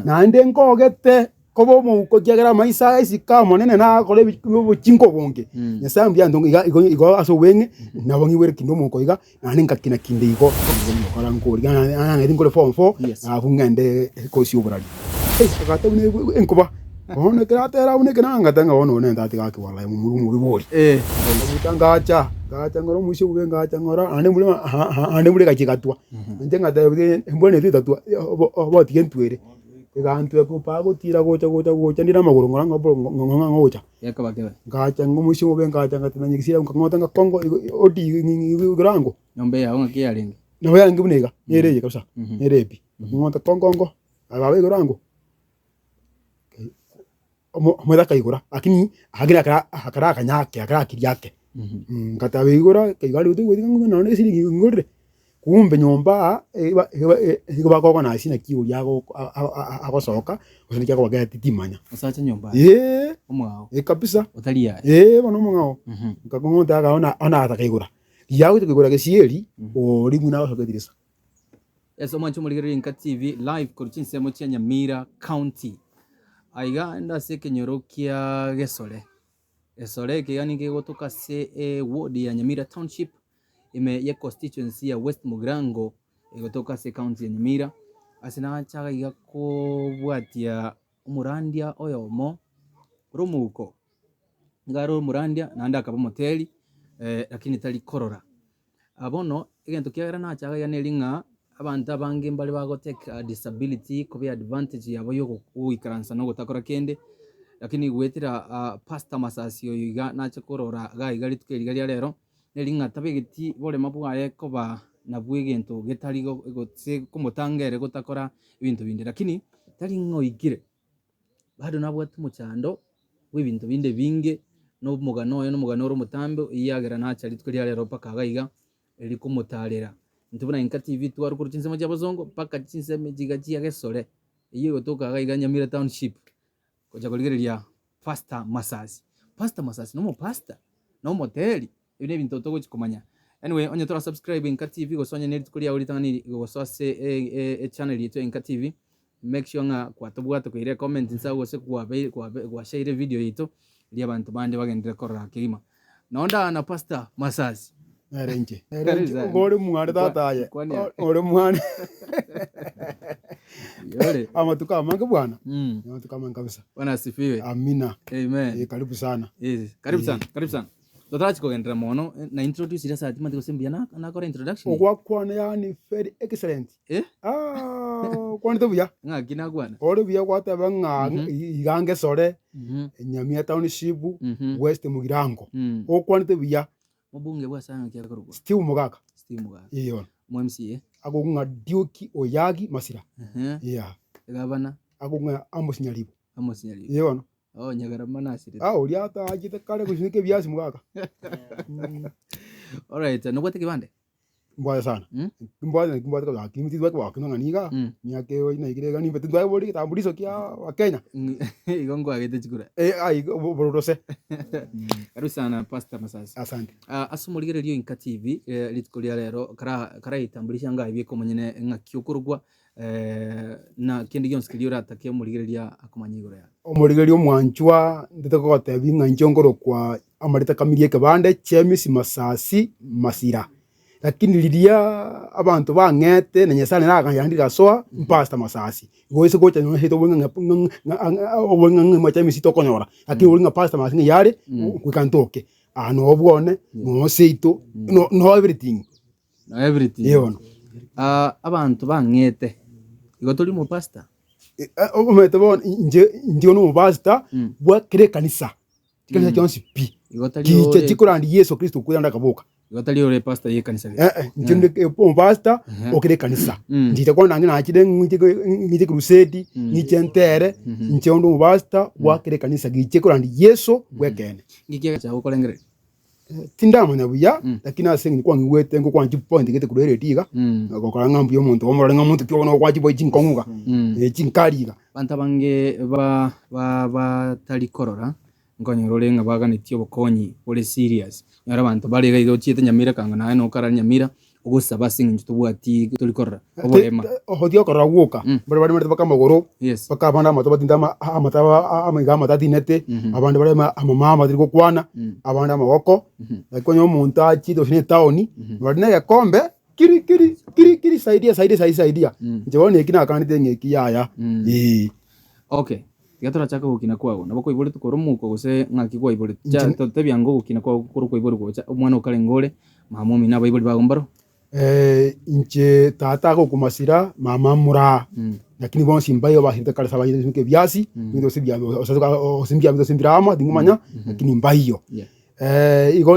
nande nkogete kobo mu ko kiagera maisa isi kama nene na kole bichinko bonke nyasa mbya ndongo igo aso wenge nabo ngiwere kindo mu ko iga nane ngakina kinde igo kala nkori ana ngedi ngole form 4 afungende ko si obrali akata une enkuba ono kratera une kana ngatanga ono ne ndati gaki wala mu bibori butangacha gacha ngoro musho bubenga gacha ngora ane mule gakikatwa ndenga da mbone titatwa oboti gentwere gantu ko pago tira gocha ndira maguru ngora ngocha yakabageba gacha ngomusho bubenga gacha ngatina nyikisira ngota ngakongo odi ngrango nombe ya onga kialingi no yangi bunega nereye kabisa nerepi ngota kongongo ababe ngrango mweda kaigura lakini hagira akara kanyake akara kiriake ngatabe igura kaigali utu wedi ngona siri ngore kumbe nyomba iba ko na sina kiu yago agosoka usinikia kwa gati timanya usacha nyomba umwao kabisa utalia bono mungao ngakongonta ga ona atakaigura yago tukigura gesieri ori muna basoketirisa eso mancho muligeri Inka TV live kuruchinsemo cha Nyamira County aiga nda sekenyorokia gesole kigani gegotoka se ward ya Nyamira Township ime ya constituency ya West Mugrango egotoka se county ya Nyamira asina chaga iga ko bwatia umurandia oyomo rumuko ngaro murandia nanda akaba moteli lakini tali korora abono egento kiagera na chaga ya nelinga abantu abange mbali bagoteka disability kobe advantage yabo yo kuikaransa no gutakora kende lakini gwetira pasta masasio yiga nache korora ga igali tukeligali rero nelinga tabegiti bole mabugaye koba nabwegento getali go se kumutangere gutakora ibintu binde lakini tali ngoigire bado nabwo tumuchando w'ibintu binde binge no mugano ro mutambe iyagera nache ali tukeligali rero paka gaiga eli kumutalera ntubona Inka TV twari kuruchinsemo cy'abazongo paka chinseme jigaji gesole iyo gotoka gaiga Nyamira Township koja kuligereria pasta masasi no pasta no moteli ibine bintu to kuchikomanya anyway onye tora subscribe Inka TV gosonye neri tukulia ulitangani gosose channel yetu Inka TV make sure nga kwatobwato kuire comment nsawo se kwa share video yetu ili abantu bande bagendera korora kirima nonda na pasta masasi Erenje ngore mwana tataye ore mwana yole amatuka manga bwana amatuka manga kabisa bwana asifiwe amina amen karibu sana karibu sana Dotarachi kugendera mono na introduce ila saa timati kusembia na kora introduction kwa yani very excellent kwani tobuya ngakina kwana ore buya kwata banga igange sore Nyamira Township West Mugirango kwani tobuya mubunge bwa sana kya korwa Steve Mugaka iyo MCA agunga Dioki Oyagi Masira gavana agunga Amos Nyaribo iyo Nyagarama nasire uri ata agite kare kushinike byasi Mugaka alright no kwate kibande mbaya sana mbaya kwa kimiti dwa kwa kinanga niga nyake ina igirega ni betudwa bori tambuliso kya wa Kenya igongo agete chikura borose karibu sana Pastor Masasi asante asumuligererio Inka TV litkolia rero kara itambulisha ngaibye komanyene ngakyukurugwa na kindi gyonskilio ratakia muligereria akomanyigoro ya umuligererio mwanchwa ndeteko binga nchongoro kwa amarita kamirie kabande Chemis Masasi Masira lakini lilia abantu bangete na nyesane nakanyandika soa Pastor Masasi goise gocha no heto wenga machami sitokonyora lakini wenga Pastor Masasi yare kwikantoke ano obwone no seito no everything yebona abantu bangete igotoli mu pastor ometebon nje no pastor bwa kire kanisa cyonsi pi igotali chikurandi Yesu Kristo kuyanda kaboka igotali ore pastor ye kanisa nje pastor okire kanisa ndite kwa nangi nakide ngite crusade ngicentere nje ndo pastor bwa kire kanisa gichikurandi Yesu bwekene ngikiya cha ukolengere tindamanya buya lakini asengi kwa ngiwete ngo kwa point gete kurere tiga ngokora ngambu yo muntu omora ngamuntu tyono kwa chibo chinkonguga chinkariga banta bange ba tali korora ngonyoro nga baganitio bokonyi ole serious nyara bantu bari ga igochite Nyamira kanga nae no kara Nyamira ugusaba singi tubwati tulikorra oborema ohodio korra guka bari mari baka magoro yes baka banda mato batinda amata amiga matati nete abandi bari amama tiri kwana abandi amaboko akonyo umuntu achido shine taoni bari na yakombe kiri saidia njebone kina kanite ngeki yaya okay gatora chaka gukina kwago nabako ibore tukoromuko gose ngaki kwa ibore cha tebyango gukina kwago kuru kwa ibore gocha umwana ukarengore mamomi nabo ibore bagombaro inche tata ko kumasira mama mura lakini bon simbayo bahita kala sabaye nke biasi ndo sibya osimbya ndo simbirama dingumanya lakini mbayo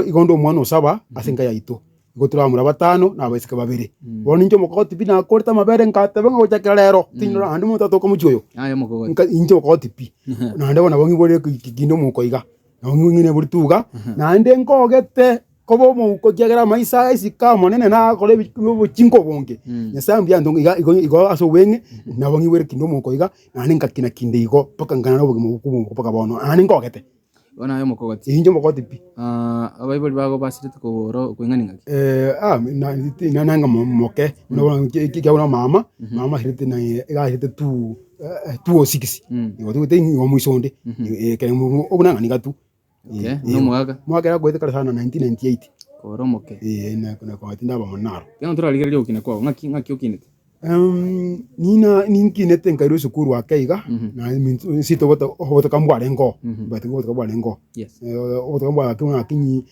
igondo mwana osaba asenga yaito gotura mura batano na baisika babiri boni njo mokoti bina korta mabere nkate benga gocha kelero tinora andi mutato ko mujoyo ayo mokoti injo mokoti pi na ande bona bongi bore kigindo mukoiga na bongi ngine buri tuga na ande nkogete kobo muko kiagera maisa isika monene na kole buchinko bonge nyasambya ndongo igo aso wenge na bongi were kindo mukoiga na ande nkakina kinde igo paka ngana no bogi muko paka bono ande nkogete ona ayo mokoti injo mokoti pi abaiboli bago basirite ko kwingani ngaki na nanga moke no kiagera mama hirite na ga hirite tu 206 igo tu tengi ngo muisonde ke obunanga ni gatu okay no mwaka ya gwete kala sana 1998 koromoke na kwa tinda ba monaro keno turaligereria ukina kwao ngaki ukinete ninkinete nkairo sukuru wakeiga na sito bota kambware ngo bati bota kambware ngo yes bota kambware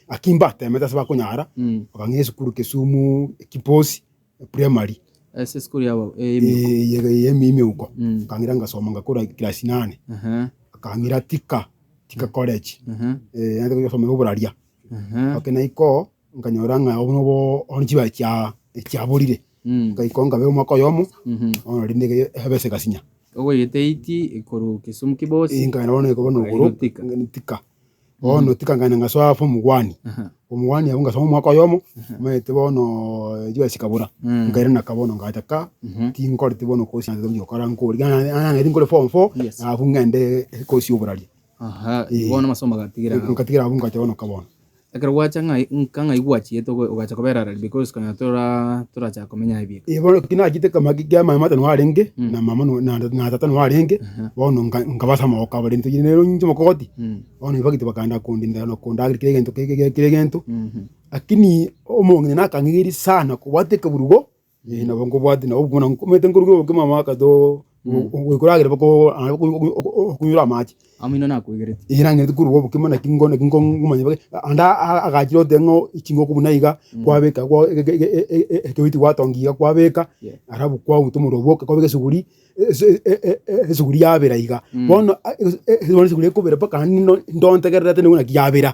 akimba temeta saba kunyara akange sukuru Kisumu Kiposi primary ese sukuru yabo mimi uko kangira ngasoma ngakora class 8 akangira tika college ande ko yosoma uburaria akena iko nkanyoranga obuno onchiba cha borire kaikonga be mwako yomo ono rinde hebese kasinya ogo yeteiti ikoru Kisumu Kibosi ingana ono ko bono guru tika ono tika ngana ngaswa fo mugwani omugwani abunga somo mwako yomo mete bono jiba sikabura ngaira nakabono ngataka tinkore tibono ko sanja byo karanko ngana ngari ngore form 4 abungende ko si uburaria ibona masomo gatigira abunga cyabono kabono ekero wacha nkanga igwachi yeto ugacha koberara because kana tora cha komenya ibika ibona kina agite kama kigama mata no arenge na mama na tata no arenge bono ngabasa maoka bari ntugire rero nje mokoti bono ibagite bakanda kundinda no kunda kiregento akini omongene nakangiri sana kubate kaburugo na bongo bwati na ubona kumete ngurugo kama kato ukuragire bako kunyura machi amino nakuigerete irangete kurugo bukimana kingo ngumanye bake anda agachiro tengo ichingo kubunaiga kwabeka kwa kewiti watongiga kwabeka arabu kwa utumuro kwabeka suguri suguri yabera iga bono suguri kubera baka ndontegerete nguna kiyabera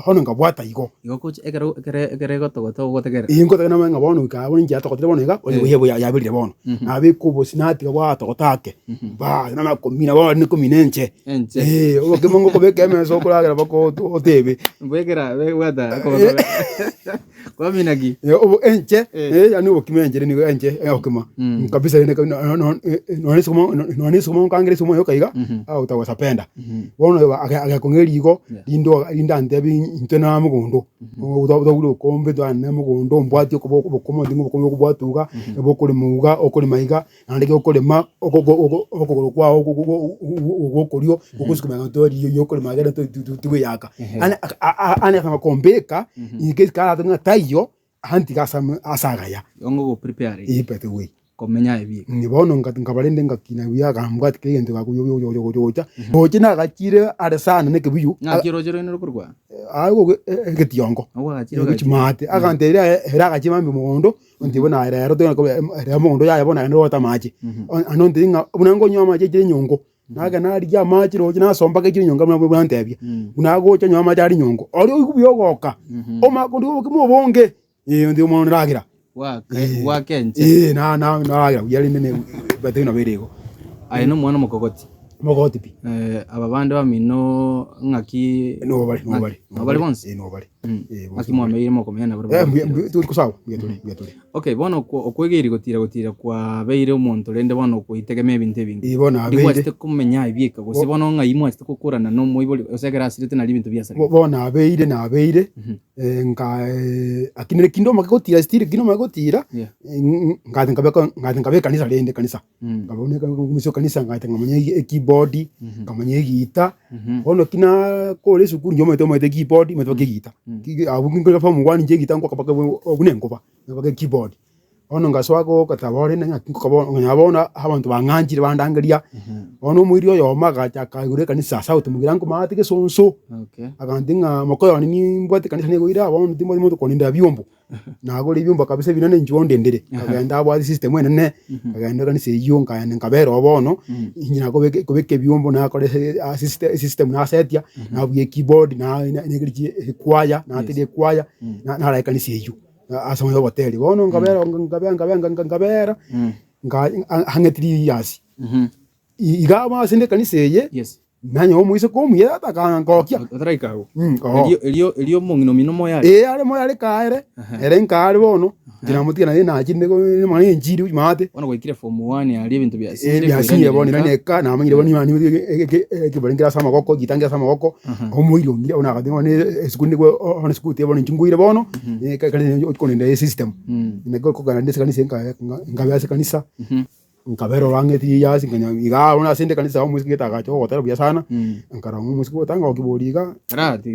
hono ngabwata igo coach ekere gotogotegera ingo tegena manga bono ka bono njata kotere bono iga oyebo yabirire bono nabe kubo sinati bwata gotake ba na makomina bono ni kominenche ogo kemongo kobeka emeso kuragira bako otebe mbegera weda kwa minagi obo enche yani okimenjere ni enche okima kabisa no nisoma kangere sumo yo kaiga au tawasapenda bono agakongeri igo linda ndebi intena mugondo udo kombe dane mugondo mbwati komo dingo kubwatuga ebokole muga okole maiga andike okole ma okogoro kwa ogokorio okusikuma ntori yokole magera tuwe yaka ana kama kombeka ikeka tanga tayo anti asagaya ongo go prepare ipete we komenya ebi ni bono ngabalende ngakina biya gambwati kegende gakuyoyoyoyoyocha bochina gachire aresana nekebiyu ngakirojero ino kurwa ago getiongo gachimate agantera era gachimambi mugondo ndibona era to era mugondo ya bona ndo tamache ano ndinga bunango nyoma je nyongo naga nari ya machi roje na somba ke nyonga mwa ntebya unago cha nyoma ari nyongo ari kubiyogoka omakundi okimubonge ndi umuntu ragira wakenje na ragira yali nene batena berego ayino mwana mokogoti pi aba bande bamino ngaki no bari bonse no bari akimwambeire mokomena turi kusawa turi. Okay, bono okwegeri gotira kwa beire omonto rende bono kuitegemea ebintu ebingi bona beire weste kumenya ibieka gose bono ngai mweste kukurana no moiboli osegera asirete na ibintu bya sare bona beire nga akinere kindo makotira stili kindo makotira ngabe kanisa rende kanisa ngabone kumisho kanisa ngate ngamanye keyboard ngamanye gita bono kina kole sukuru nyomo to keyboard meto gita abungingo fa mugwani nje gita ngo kapaka ogunengoba ngabage keyboard ono ngaswako katabore na nkinko kabona nyabona abantu banganjire bandangaria ono mwiri oyo magacha kagure kanisa sauti mugirango mate ke sonso agandinga mokoyo ni mbwate kanisa ne goira abono timo timo koninda byombo nagore byombo kabisa binane njonde ndere agenda abwa system ene agenda kanisa iyo ngabero obono nyina kobeke byombo na kore system na setia na bye keyboard na negirije kwaya na tede kwaya na ra kanisa iyo asa mu hotel bono ngabera hangetiri yasi igama sinde kaniseye nanyo omuise komuye atakangokia ataraikago elio mongino mino moya ale moya kaere ere nkare bono ndina mutikana na chinde ko manye njiri mate bono gwikire form 1 ali ebintu bya sire bono neka na manyire boni mani ke bolingira sama goko gitangira sama goko omuiro ngira ona kadinga ne esikundi ko ona sikuti bono njunguire bono kale konende system nego ko kana ndese kanisa ngabe ase kanisa nkabero wangeti yasi nganya iga ona sinde kanisa wa musiki tagacho hotela bya sana nkara musiki otanga okiboliga rati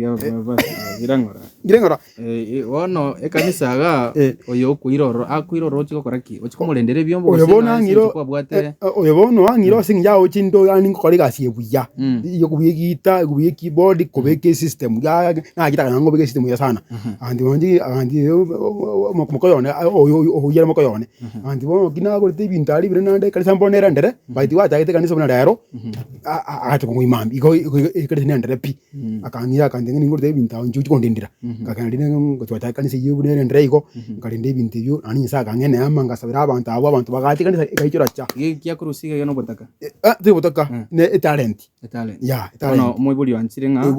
girangora wono ekanisa ga oyo kuiroro chiko koraki ochikomolendere byombo oyobona ngiro oyobono angiro singya ochindo yani nkoriga siebuya yo kubigita kubiye keyboard kubeke system ya na gita kango beke system ya sana andi mokoyone oyo yera mokoyone andi bo gina ko tibintali bire kanisa mbonera ndere baiti wataite kanisa bona rero ati kungimambi ikore ndere pi akangira kandenge ngorde binta njuchi kondindira kakandine ngotwata kanisa yubune ndere iko kalinde bintu byo ani saka ngene amanga sabira abantu bagati kanisa ikaichura cha kya kurusiga yo no botaka botaka ne talent ya talent no moibuli wanchirenga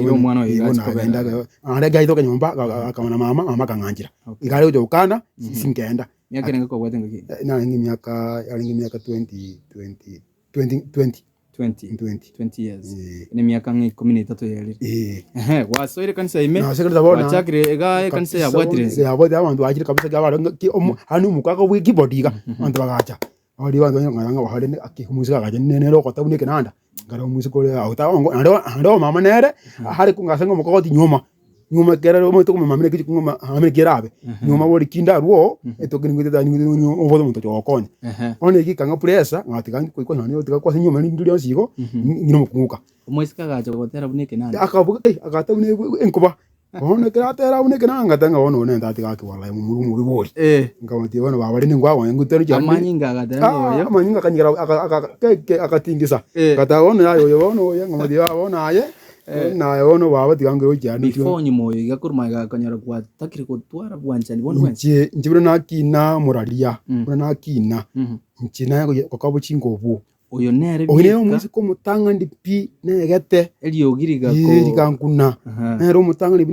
iyo mwana oyo gachikobenda ara gaito kanyomba akamana mama kanganjira igale ujokana singenda miaka nenga ko bwate ngaki na miaka 20 years ni miaka 13 yali wasoire kanisa ime wachakire ega kanisa ya bwatire ya bwate abantu akiri kabisa gabara hanu mukaka wikibodiga abantu bagacha ali bantu nganga bahale akimusika gaje nene ko tabune kenanda ngara musiko le autawo ndo mama nere hari kungasenga mukoti nyuma kera mo to mama mene kiti ngoma amene kerabe nyuma boli kinda ruo etokini ngite tani ngite obodo muntu okonya one iki kanga presa ngati kandi ko nani otika kwa nyuma ni nduri onsiko ngino mukunguka omwesika gaje gotera buneke nani akata bune enkuba ono kera tera buneke nanga tanga ono ne ndati gaki wala mu biboli ngamati bona babali ni ngwa wangu teri cyane amanyinga gatera yo amanyinga kangira akatingisa kata ono yayo ono ngamati babona aye na ono baba tigangiro cyane before nyumo igakuruma gakanyara kwa takiri kutwara bwanchani bono wenche njibiro nakina muraria bura nakina nchina ko kabo chingobu oyo nere oyo mwisi ko mutanga ndi negete eliyo giriga ko gikankuna nero mutanga ndi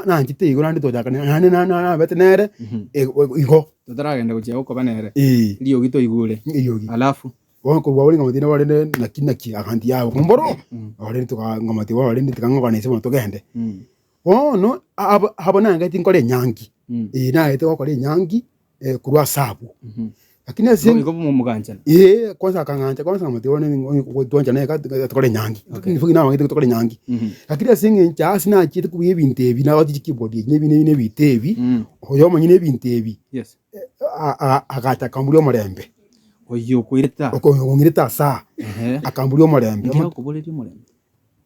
na njite igora ndi toja kana na bete nere igo totaragenda kuchia uko banere eliyo gito igure alafu wako wawali ngamadina wale nakinaki akanti yabo kumboro wale tukangamati wale ndikanganise bono togende ono habona ngati nkole nyangi na ete wakole nyangi kurwa sabu lakini asin ngo muganjana kwanza akanganja kwanza ngamati wale twanja naye tukole nyangi lakini fuki nawe ngati tukole nyangi lakini asin nchasi na chite kubiye bintebi na wati keyboard ne bitebi oyo manyine bintebi yes agata kambulyo marembe oyo kwireta okongireta sa akambulyo marembe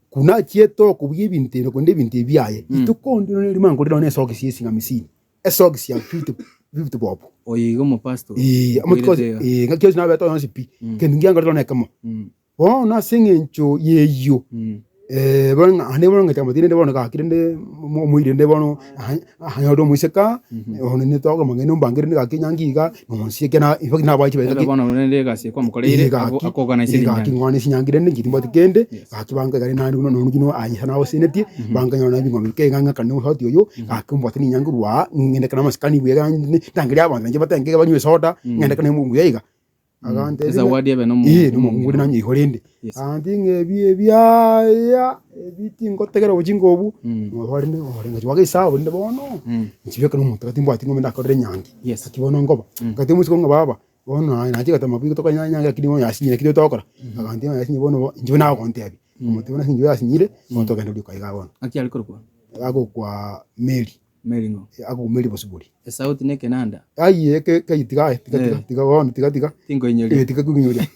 kuna chieto kubiye bintero konde binte biaye itukondi no limango lino ne sokisi yesinga misini esokisi ya 50 bob oyigo mo pastor amutikoze ngakyo na beto yonsipi kendingia ngalo ne kamo na singencho yeyo bono ande bono ngachama tinde bono ka kirinde muire nde bono hanyodo muiseka ono ne togo mangene mbangire ne kakinyangiga no sieke na ifaki na bachi ega bono nende gasi kwa mukoleire akoganize nyangire ngwane sinyangire ne ngitimba tikende akibanga kare na no ngino anyisa na oseneti banga nyona bingo mike nganga kanu hoti oyo akimbwa tini nyangurwa ngende kana maskani bwega ndangire abantu nje batenge banywe soda ngende kana mungu yaiga agante eza wadi ebe no nguri na nyihorende andi ngebie bya biti ngotegera bujingo obu horinde horenga jwage sawo ndebe bono nchibeka no muntu katimbo atingo menda korere nyangi akibono ngoba kati musiko ngaba bono na ati kata mabiko toka nyanga kidimo yasinyire kido tokora agante yasinye bono njiwe na konte abi mutu bona sinjiwe yasinyire muntu kende liko iga bono aki alikoro ago kwa meri ngo ago meri possible sauti ne kenanda ai ke tiga bono tiga tingo inyori tiga kunyoria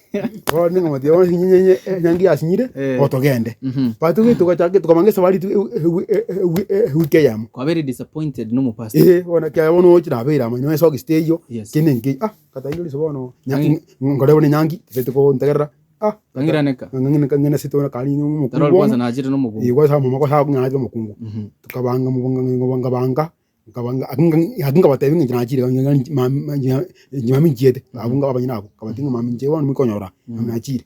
bono ngoma ti bono sinyenye nyangi yasinyire otogende patu tukachake tukamange sabari wike yam kwa very disappointed no pastor bona kya bono ochira bera manyo eso gisteyo kinenge kata indoli sobono nyangi ngore bono nyangi tetuko ntegera ngina sitona kali no mukungu tarol kwanza na ajira no mukungu igwa sa mama ko sa ngana no mukungu tukabanga mubanga akinga batebi ngina ajira mami njete abunga abanyina abo kabatinga mami nje wanu mikonyora mami ajira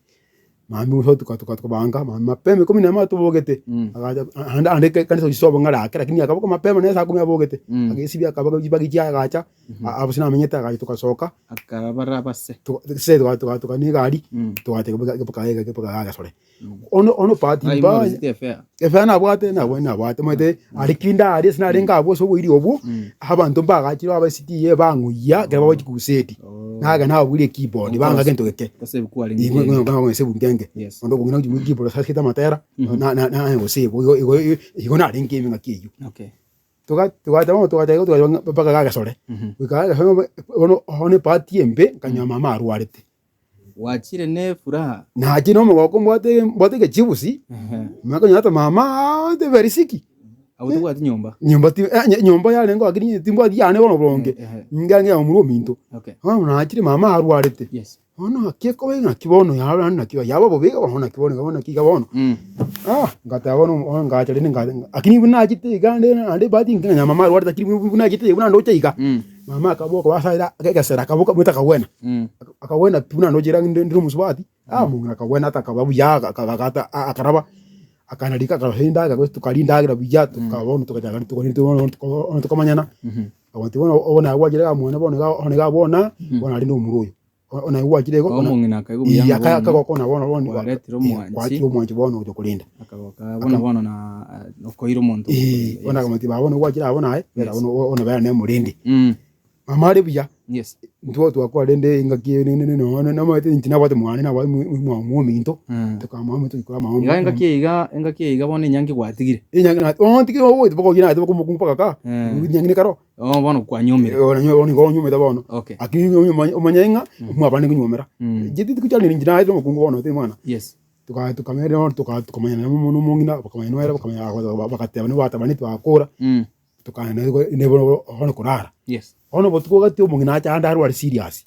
mami uso tukabanga mapeme 10 tubogete ande kanisa isobo ngara akira kini akaboko mapeme nesa 10 abogete agesibi akabaga jibagi agacha abusina amenyeta agacha tukasoka akabara base se tukani gari tukate kebuka sore ono party ba efana bwate na bwate mate alikinda ali sina renga abo so bwiri obo abantu bagachiro abasiti ye banguya gaba bajikuseti naga na bwiri keyboard banga gento keke kase bikuali ngo se bungenge ndo bungina ku keyboard sa kita matera na ngo se igo na rengi minga kiyu okay tukata paka gaga sore wikaga ono hone party embe kanya mama arwarete wachire ne furaha na jino mwako mwate ke chibusi mwako nyata mama de verisiki autuwa ati nyomba ya lengo akini timbo ati ane bono bronge ngange amuro minto okay na jire mama arwarete yes ono akeko wenga kibono ya na kiba yaba bobega bona kibono ngabona kigabono ngata bono ono ngacha lene ngade akini buna ajite gande ande badi nganya mama arwarete akini buna ajite buna ndo chaiga mama akaboko basaira akekasera akaboko mwita kawena akawena tuna ndo jira ndiru musubati mungu akawena atakababu ya akakata akaraba akanalika kahinda akagwe tukalinda agira bijatu kabona tukajaga tukamanyana abantu bona wajira mwana bona bona ali no muruyo ona wajire go ona ngina kaigo biyanga akakona bona waretiro mwanji bona utokulinda akaboka bona na okoiro muntu ona kamati babona wajira bona ona baya ne murindi mama ari biya yes ndo twakwa rende ingaki no na mate ntina bate mwana na mu minto tukamama tukora mama ingaki iga bone nyangi gwatigire nyangi na tigire wo boko gina to kumpaka ka nyangi ne karo bono kwa nyumire oni go nyumira bono okay akini umanyenga mwabane kunyumira jiti tukuchali njina ito mukungu bono te mwana yes tukamere tukamanya na muno mungina bakamanya no era bakamanya bakateba ni batabani twakora tukana ne bono hono kurara yes ono botuko gati omungina acha anda ari serious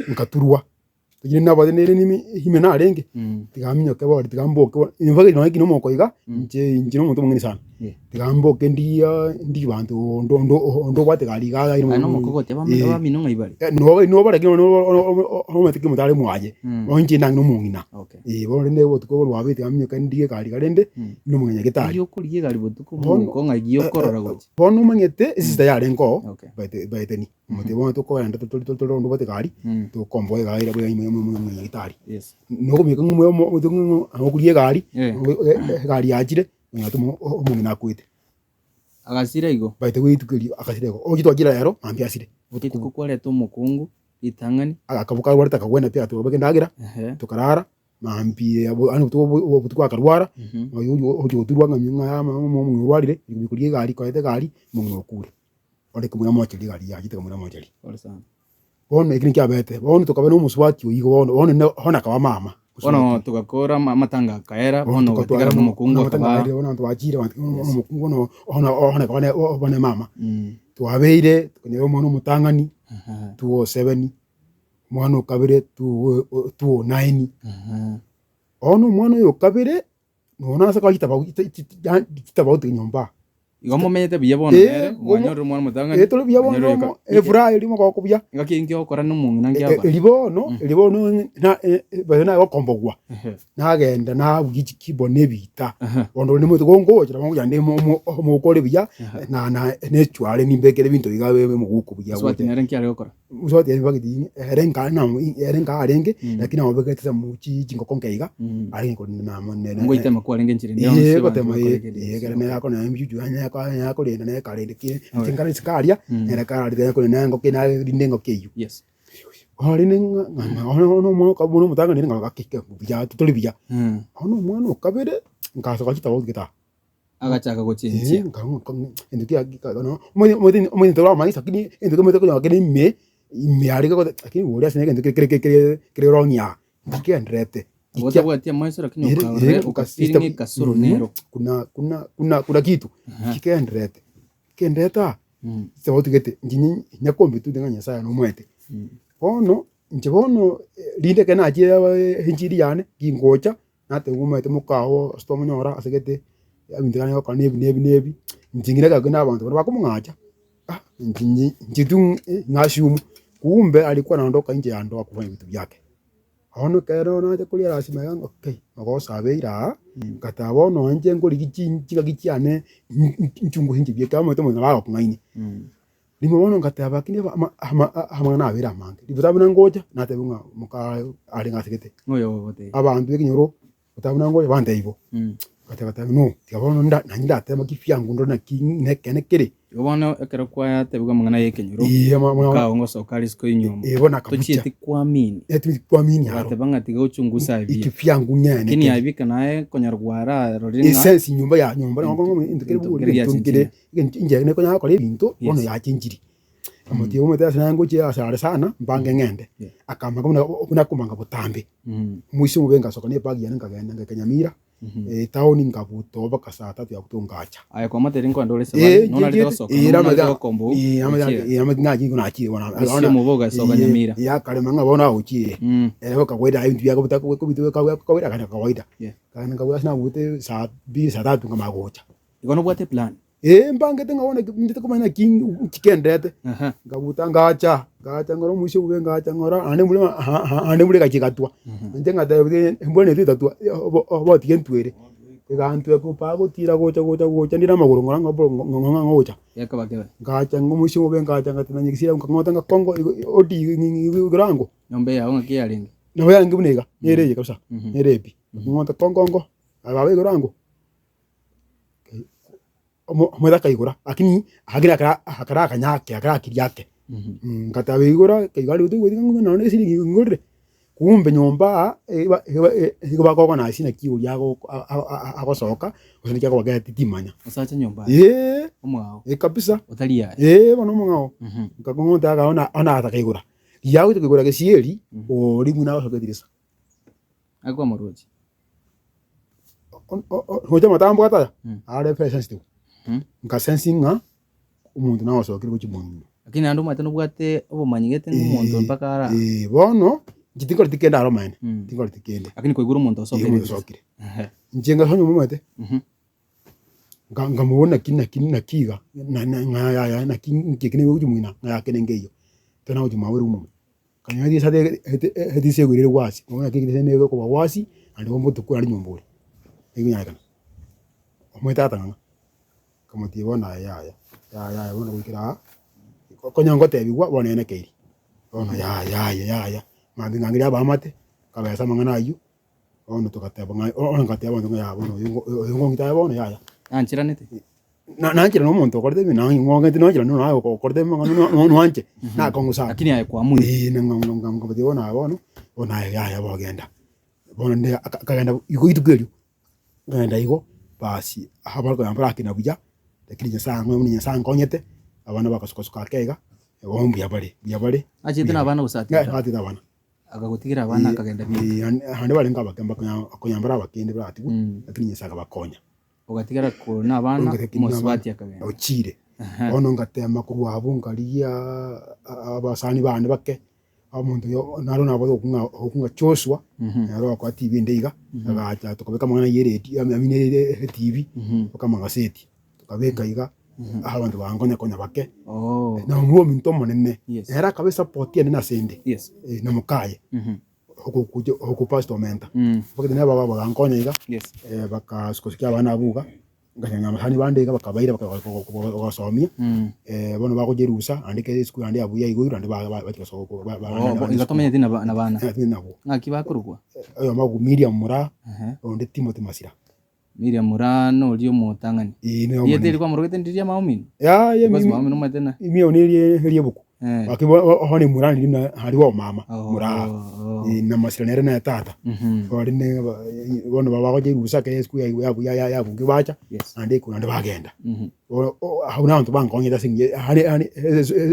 nkaturwa tugire nabade nere nimi himena arenge tigamyo ke bori tigamboke imvage no ikino moko iga nje no muntu mungini sana tigamboke ndi bantu ndo bate gali ga iri no moko gote ba mino ngaibari no bare kino no matiki mutare mwaje onje nang no mungina bori ne botuko bori wabe tigamyo ke ndi gali galende no mungenya gitari yo kuriye gali botuko ko ngagiyo korora gote bono mangete isista yare ngo baite ni muti bono to ko anda to ndo bate gali to kombo gali ra mu gitari no kumika ngumwe mutungu akurie gali gali yajire ngatumo omungina kwite agasira igo baite witukiri akasire go ogitwa gira yaro ambi asire butuko kwale to mukungu itangani akabuka warta kawena pia to bage ndagira tukarara mambi anu to butuko akarwara oyo turwa ngamyunga ya mu rwarire bikurie gali kwete gali mu kure ore kumuna mochiri gali yajite kumuna mochiri ore sana bono ikini kyabete bono tukabana umuswati uyigo bono hona kaba mama bono tukakora matanga kaera bono gatigara no mukungu akaba bono twajire mukungu no hona kaba ne mama twabeire tukane bono mutangani 207 mwana kabire 209 ono mwana yo kabire nona sa kwa kitaba nyomba Igomo menyete biye bono nere mwanyo mwana mutanga tole biya bono fry limo ko kubya ngaki ngyo okora n'umuntu nangiaba libono na bana bakombogwa nagenda na bwikibone bita bondo ni mutu gongochira bangu yande mu kore biya na ne chwale ni mbekere bintu bigabe mu gukubya swati nere nkiare okora uswati yari bagidi erenga arenge lakini abagete mu kingo konkeiga ari ko na monne ngo itema ko arenge nchire ndio ye batema ye gere na ko na mjuju anya ko renda na karende ki tingara sikaria era karende ko na ngo kina rindengo keyu yes ari ninga no mo ka bono mutanga ni nga kakike bya tutoli bya ono mwana okabere ngasa kwa kitabo kita agachaka gochinjia ndio kia no mo ndo maisa kini ndio mo ko kini me ari ko kini wori asine ndio kire ronya kiendrete wote watia maisha lakini ukafiringi kasoro nero kuna kitu kiendrete kendeta sababu gete njinyi nyakombe tu ndanga nyasaya no mwete ono njibono linde kana aje hinjiri yane gingocha nate ngumete mukaho stomo nyora asegete abindikana ko nebi njingira ka kuna abantu bakumwacha njinyi njitu ngashumu kumbe alikuwa anaondoka nje ya ndoa kufanya vitu vyake ono kero na kulia rasima yangu okay makosa beira katabo no nje ngori gichinga gicyane ncungu hinji bye kama to mwana bako ngaini limubona ngataba kini hamana abira mange libutabuna ngoja natebunga muka ali ngasigete ngoyo bote abantu bekinyoro utabuna ngoja bande ibo kata no tikabona nda tema kifyangu ndo na kinekene kire ubona ekero kwa tebuga mangana yekenyoro ka ngo sokali sko inyuma ebona kabucha tuchiti kwamini kwamini atebanga tiga uchungusa ibi ikifyangu nyane kini abika naye konyarwara roringa essence nyumba ya nyumba ngo indikire buri tungire inje ne konya ko lebinto ono ya chinjiri amoti umwe tasa nango che asare sana mbange ngende akamba kuna kumanga butambe mwishi mubenga soko ne pagi yana ngagenda ngakanyamira taoni ngabuto baka saa 3 ya kutungacha aya kwa materi ngo ndole sabani nona lito soko nona kombo ama ngaji kuna achi wana ona muboga soka nyamira ya kale manga bona uchi ele ko kweda ibintu byako butako bitu kawira kana kawaida kana ngabwa sana bute saa 2 saa 3 ngamagocha ikono bwate plan mbange tengaona ndite kumanya kikendete ngabuta ngacha ngoro mwisho ube ngacha ngora ane mule kachikatwa ndenga tabe mbone titatu oboti kentwere egantwe ko pago tira gocha ndira maguru ngora ngocha yakabake ngacha mwisho ube ngacha ngatina nyikisira ngota ngakongo odi ngrango nyombe ya unga kialingi no yangi bunega nereje kabisa nerebi ngota kongo ababe ngrango mweda kaigura lakini hakira kanyake hakira kiryake ngatabe igura kaigali utu ngona ne siri ngore kumbe nyomba iba ko na sina kiu yago agosoka usini cyako bagati timanya usacha nyomba umwao kabisa utalia bano mwao ngakongonta gaona atakaigura yago tukigura gesieri ori muna basoketirisa akwa moruji hoja matambo ata are sensitive nka sensinga umuntu nawe sokire bukimuntu lakini andu matano bwate obumanyigete n'umuntu mpaka ara bono gitingora tikenda aro mine tingora tikende lakini koigura umuntu sokire njenga hanyo mumete ngamubona kinna kiga na kikine bukimuntu na kenengeyo tona ujumawe rumu kanyadi sade hedi segurire wasi ngona kikine nego ko wasi andi bombo tukura ari nyombore iginyakana omweta tanga kamuti bona ya bona wikira konyango tebigwa bona ene keiri bona ya mambi ngangira bamate kabesa mangana ayu ona tukateba ngai ona ngateba ndo ya bona yongo ngita bona ya anchira nete na anchira no monto korde mi na ngonga tino anchira no na korde mangana no anche na kongusa lakini ay kwa muni ngam bona bona ya bogenda bona ndi akagenda iko itugelyo ngenda iko basi habarko yambara kina buja lakini nyasa ngonyete abana bakasokosoka kega bombi yabale achite nabana usati ati tabana akagutikira abana akagenda bi hande bale ngabakemba akonyambara abakende batibu lakini nyasa akabakonya ugatikira ko nabana muswati akagenda ochire ono ngatema kurwa bungalia abasani bane bake amuntu yo naro nabo okunga Joshua naro kwa TV ndeiga agacha tukabeka mwana yereti amine TV kama gaseti tukabeka iga abantu bangonya konya bake na muo minto monene era kabisa potia na sende na mukaye huko pastor menta porque tena baba bangonya iga baka sikosikia bana buga nganya mahani bandega bakabaira bakasomia bono bako Jerusa andike siku andi abuya iguru andi bakasoko igatomenya tina na bana ngaki bakurugwa ayo magu Miriam Mura onde Timothy Masira Miriam Mura no lio motangani yeteri kwa murugete ndiria maumini ya mimi maumini no matena imi onerie buku akibo hone Mura ndi na hari wa mama Mura na Masira nere na tata ori ne bono baba Jerusa ke siku ya bungi bacha andi kuna andi bagenda hauna abantu bankongera singe hani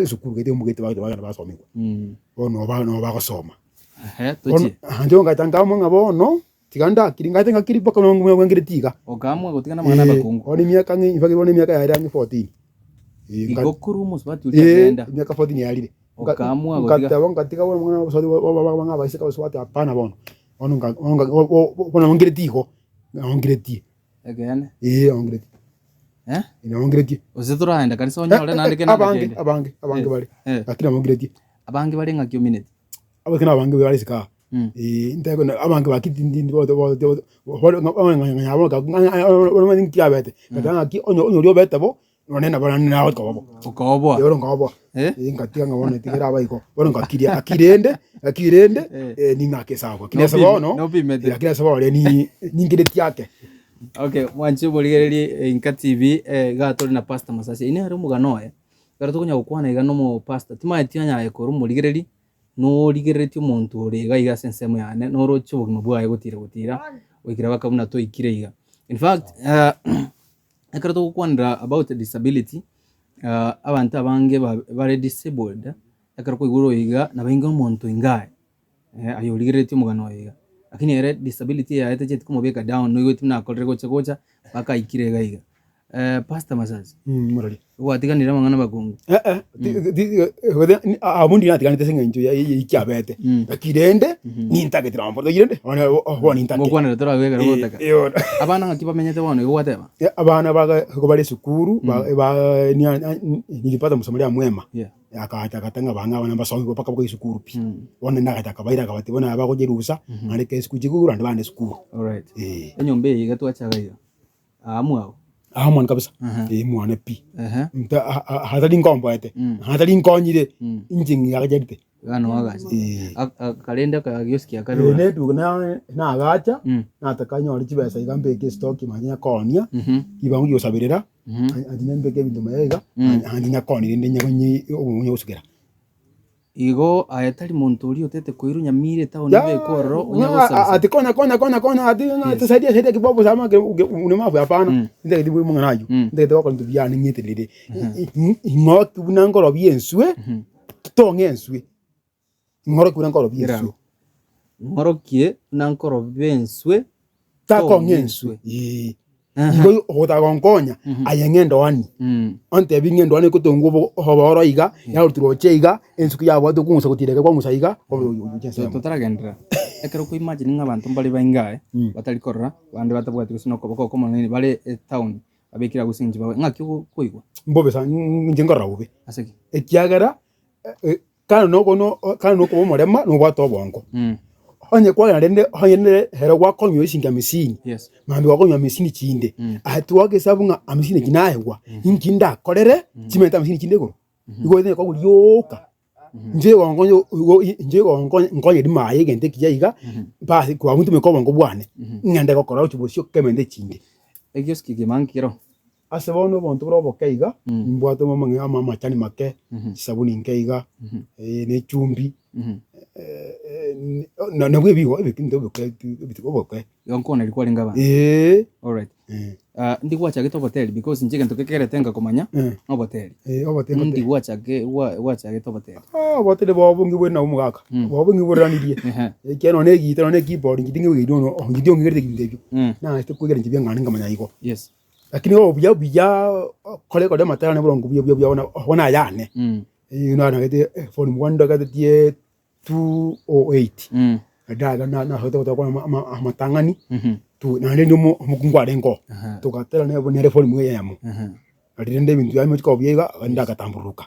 sukuru kete mugete bagenda basomikwa bono bagosoma tuchi hanjo ngatanga mo ngabono tiganda kiringate ngakiri paka no ngire tiga okamwe gutigana mwana bakungu oni miaka ngi ifake bone miaka ya 14 igokuru musbati ugenda miaka 14 yalire okamwe ngatiga bone mwana basodi baba baiseka baswati hapana bono ono ngire tigo ngire ti again ngire ti ino ngire ti ozetura enda kanisa onyole nandike abange bali akina ngire ti abange bali ngakyo minute abakina abange bali sika ndego abantu bakitindi bo nganyabo ka ntiabete katanga ki onyo lyo bete bo nonena bana na okobo yoro ngabo ngatika ngabone tikira abaiko boro ngakiria akirende ni ngake sawa kile sawa no kile sawa le ni ngire tiake. Okay, mwanchi boligereri Inka TV gato na pastor Masasi ine hari mugano gara tukunya gukwana igano mo pastor timaitianya ekoro muligereri no ligereti umuntu orega iga sensemo yane no rocho bugimo bwaye gutira wikira bakamuna to ikire. In fact akara to kwandra about disability abantu abange bare disabled akara ko iguro iga nabainga umuntu ingaye ayo ligereti mugano iga lakini ere disability ya ete jetu kumobeka down no yote na kolere gocha baka ikire iga pastor Masasi murali watiganira mangana bagungu abundi natiganite sengenjo ya ikyabete akirende nintake trampo yirende ona nintake ngokwana tora wega robotaka abana ngakibamenyete bano igwateba abana baga ko bali sukuru ba nilipata msomalia mwema akatanga banga bana basongi paka bwo sukuru pi ona nakata kabaira kabati bona abako Jerusa aleke sikujiguru andi bane sukuru. Alright enyombe yiga twachaga iyo amwao mwana kabisa mwana pi hatali ngombo ete hatali nkonyire injingi yakajete gano wagaje kalenda ka gyoski akaro ne tu na agacha na takanyori chibesa igambeke stock manya konia ibangu yosabirira andinya mbeke bintu mayega andinya konire ndenya konyi unyosukira igo ayatari muntu uri otete koirunya mire tawo nibe korro unyagosa ati kona ati na tusaidia kibobo sama unemafu hapana ndeke dibu munganayo ndeke to kontu byani nyetelire ngo kubunangoro byenswe tongenswe ngoro kubunangoro byenswe ngorokie nankoro benswe takongenswe ngo hota gonkonya ayengendo wani onte bingendo wani kutongo hoboro iga ya uturoche iga ensuku ya watu kungusa kutireke kwa musaiga totaragendera ekero ko imagine nk'abantu mbali baingaye batari korra bandi batabwati kusino koboko komo nini bale town abekira gusinji bawe ngaki kuigwa mbobe sa njengora ube aseki ekiagara kana no ko morema no bwato bongo onye kwa ndende onye hero kwa konyo isinga misini mambi kwa konyo misini chinde ati wake sabunga amisini kinahegwa inkinda korere chimenta misini chinde ko igo ine ko yoka nje ngonye dimaye gente kiyaga basi kwa muntu mekobo ngo bwane ngende ko kora uchubosyo kemende chinde egyoski gemankiro asebono bontu bro bokeiga mbwato mama ama chani make sabuni nkeiga ne chumbi na webiwo ebikinto boke yonkona ilikuwa lingaba alright ndi wacha geto hotel because njege ntokekere tenga komanya no hotel ndi wacha geto hotel hotel bobungi bwe na umugaka bobungi buraniriye ekeno ne gitano ne keyboard ngidinge widono ngidio ngirete gindebyo na este kugera njibya ngani ngamanya iko yes lakini obya kole matara ne bulongo bya ona yane ino na gete phone mwanda gate tie 208 daga na hoto kwa matangani tu na ndio mukungwa rengo tukatela ne bonere foli mwe yamo atende bintu yamo ko biega anda katamburuka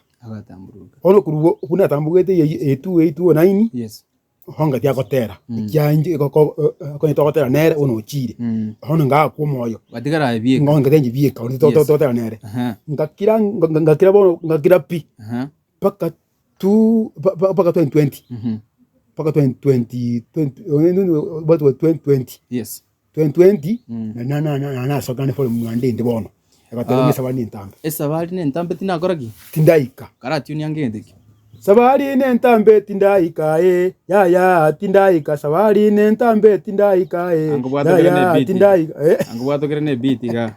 ono kurugo kuna tambugete 289 yes honga tia kotera kyanje ko to kotera nere ono chire ono nga ko moyo batigara ebie ngonga tenji bie ka to tera nere ngakira bono ngakira pi paka 2020 paka 2020 what was 2020 yes 2020 na sokane fo mwande ndibono akatele sabali ntambe esabali nentambe tinakoraki tindaika karati unyangendeki sabali nentambe tindaika ya tindaika sabali nentambe tindaika ya tindaika angubwatokere ne beat ga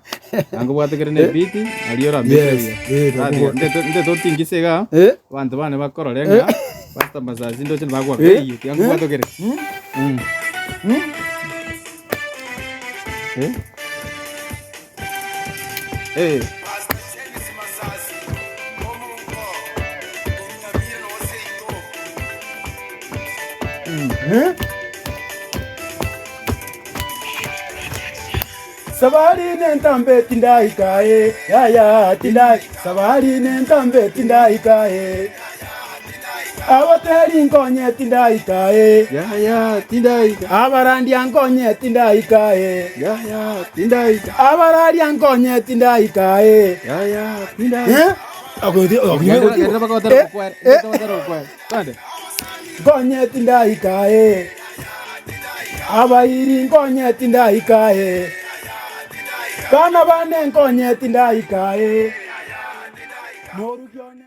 angubwatokere ne beat aliora mbere nde to tingisega bantu bane bakororenga basta mazazi ndo chen bagwa keyo angubwatokere sabali nentambe tindaika ya tindai sabali nentambe tindaika awateri nkonye tindaika ya tindaika abarandi ankonye tindaika ya tindaika abarari ankonye tindaika ya tindaika konye tindaika abairi nkonye tindaika kana bane nkonye tindaika moru kyone